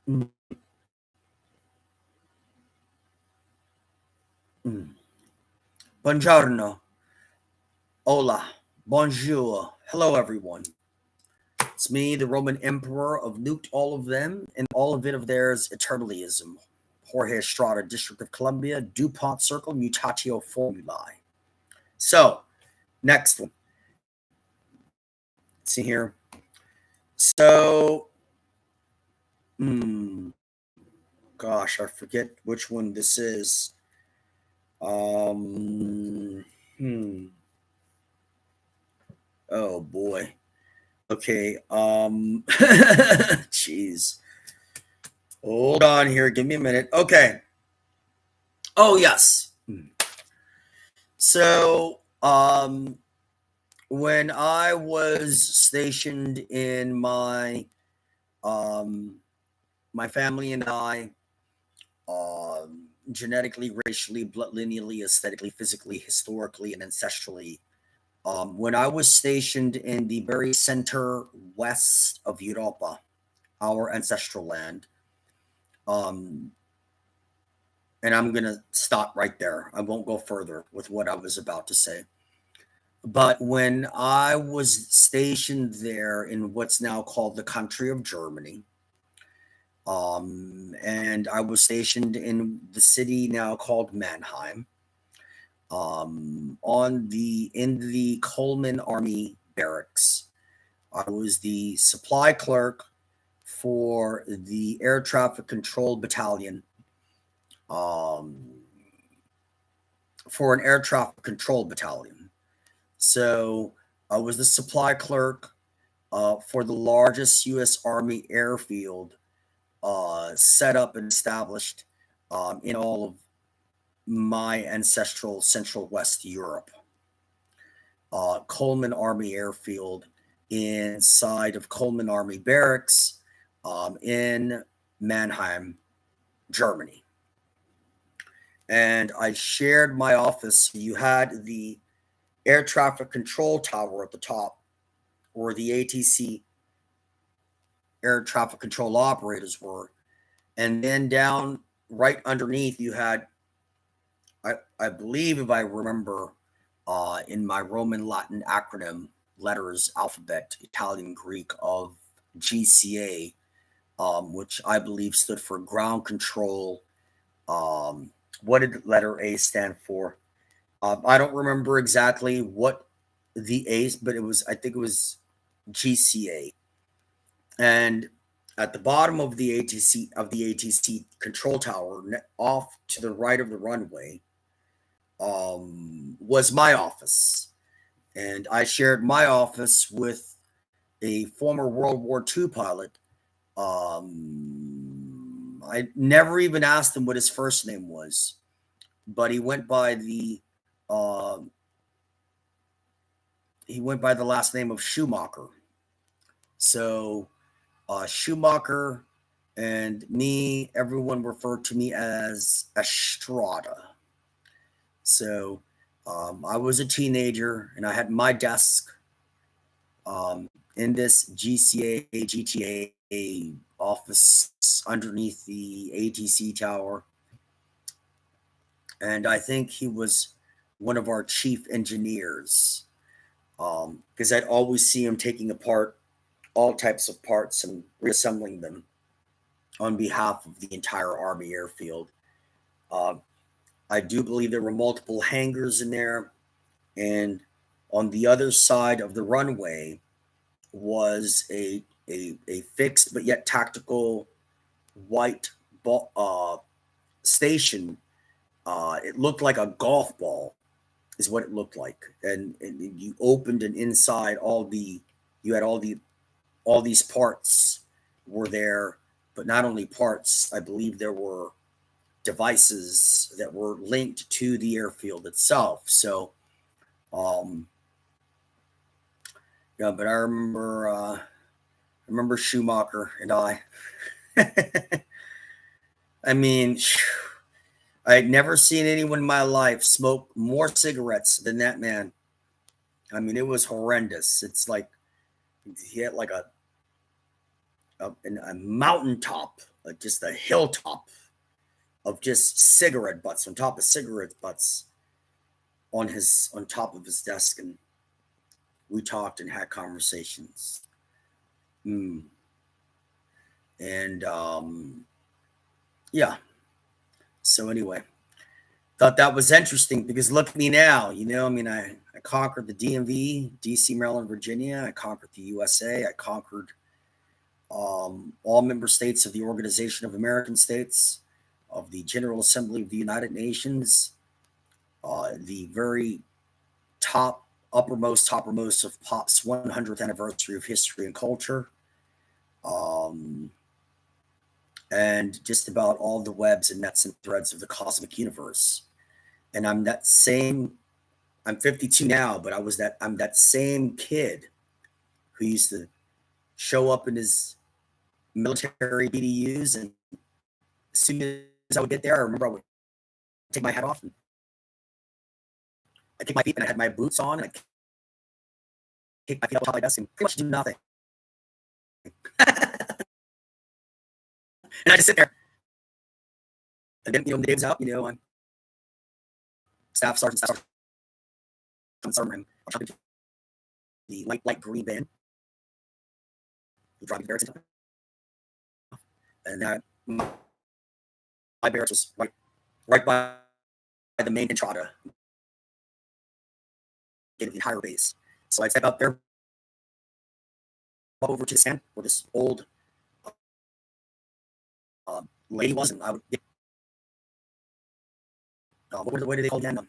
Mm, mm. Buongiorno. Hola. Bonjour. Hello, everyone. It's me, the Roman Emperor of nuked all of them, and all of it of theirs eternalism. Jorge Estrada, District of Columbia, DuPont Circle, Mutatio Formulae. So, next one. Let's see here. So, hmm, gosh, I forget which one this is. Um, hmm. Oh boy. Okay. Jeez. Hold on here. Give me a minute. Okay. Oh yes. So, when I was stationed in um, my family and I, genetically, racially, blood lineally, aesthetically, physically, historically, and ancestrally. When I was stationed in the very center west of Europa, our ancestral land, um, and I'm going to stop right there. I won't go further with what I was about to say. But when I was stationed there in what's now called the country of Germany, and I was stationed in the city now called Mannheim, on the in the Coleman Army Barracks. I was the supply clerk for the air traffic control battalion, um, for an air traffic control battalion. So I was the supply clerk for the largest U.S. Army airfield set up and established in all of my ancestral Central West Europe. Coleman Army Airfield inside of Coleman Army Barracks in Mannheim, Germany. And I shared my office. You had the air traffic control tower at the top, where the ATC air traffic control operators were. And then down right underneath, you had, I believe, if I remember, in my Roman Latin acronym letters, alphabet, Italian, Greek of GCA, which I believe stood for ground control. What did letter A stand for? I don't remember exactly what the A, but I think it was GCA. And at the bottom of the ATC control tower, off to the right of the runway, was my office, and I shared my office with a former World War II pilot. I never even asked him what his first name was, but uh, he went by the last name of Schumacher. So Schumacher and me, everyone referred to me as Estrada. So I was a teenager and I had my desk in this GCA, GTA office underneath the ATC tower. And I think he was one of our chief engineers, because I'd always see him taking apart all types of parts and reassembling them on behalf of the entire Army airfield. Uh, I do believe there were multiple hangars in there, and on the other side of the runway was a fixed but yet tactical white station. It looked like a golf ball, is what it looked like, and you opened, and inside you had all these parts were there, but not only parts. I believe there were devices that were linked to the airfield itself. So, um, yeah, but I remember Schumacher and I. I mean, I had never seen anyone in my life smoke more cigarettes than that man. I mean, it was horrendous. It's like he had like a mountaintop just a hilltop of just cigarette butts on top of cigarette butts on top of his desk, and we talked and had conversations. Mm. And yeah. So anyway, thought that was interesting because look at me now. I mean, I conquered the DMV, DC, Maryland, Virginia. I conquered the USA. I conquered all member states of the Organization of American States, of the General Assembly of the United Nations, the very toppermost of POP's 100th anniversary of history and culture, and just about all the webs and nets and threads of the cosmic universe. And I'm 52 now, but I'm that same kid who used to show up in his military BDUs, and as soon as I would get there, I remember I would take my hat off and I kick my feet, and I had my boots on, and I kick my feet up on top of my desk and pretty much do nothing. And I just sit there. And then, when the day was out, I'm staff sergeant, I'm jumping into the light green van. We drive the barracks into it. And my barracks was right by the main entrada gate of the entire base. So I'd step out there, walk over to the stand where this old lady was, and I would get, what do they call again?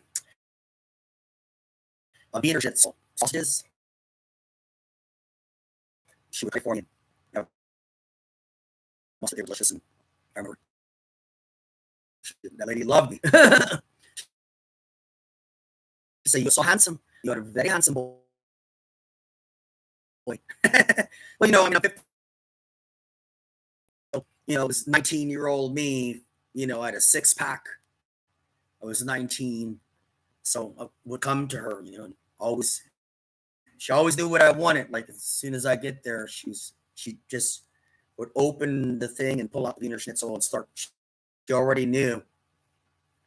Beaner shit sausages. She would pay for me. And, most of they were delicious, and I remember that lady loved me. She said, "You're so handsome. You're a very handsome boy." Well, I mean, I'm 50, it was 19-year-old me. I had a six-pack. I was 19, so I would come to her. She always knew what I wanted. Like as soon as I get there, she just would open the thing and pull out the Wiener Schnitzel and start. She already knew,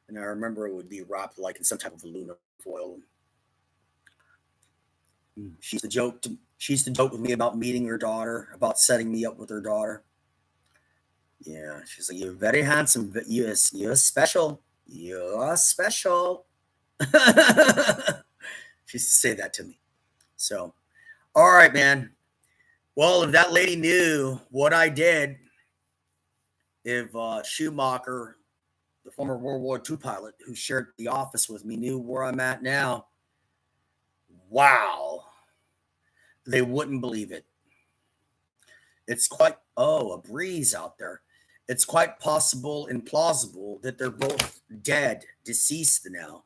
and I remember it would be wrapped like in some type of aluminum foil. She used to joke with me about meeting her daughter, about setting me up with her daughter. Yeah, she's like, "You're very handsome, but you're special. You're special." She used to say that to me. So, all right, man. Well, if that lady knew what I did, if Schumacher, the former World War II pilot who shared the office with me, knew where I'm at now, wow, they wouldn't believe it. It's quite, a breeze out there. It's quite possible and plausible that they're both dead, deceased now,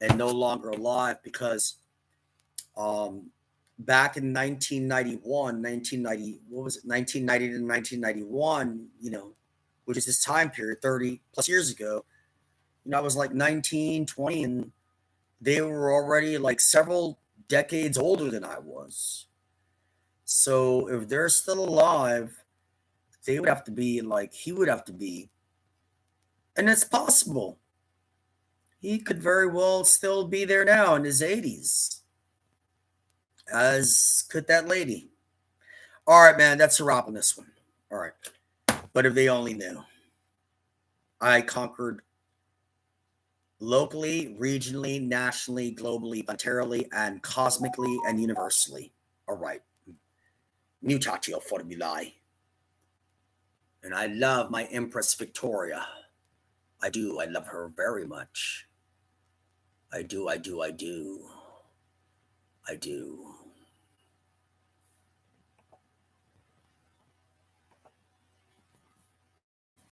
and no longer alive because back in 1990 to 1991, which is this time period, 30 plus years ago, I was like 19, 20, and they were already like several decades older than I was. So if they're still alive, he would have to be, and it's possible. He could very well still be there now in his 80s, as could that lady. All right, man, that's a wrap on this one. All right. But if they only knew, I conquered locally, regionally, nationally, globally, planetarily, and cosmically, and universally. All right. Mutatio formulae. And I love my Empress Victoria. I do. I love her very much. I do. I do.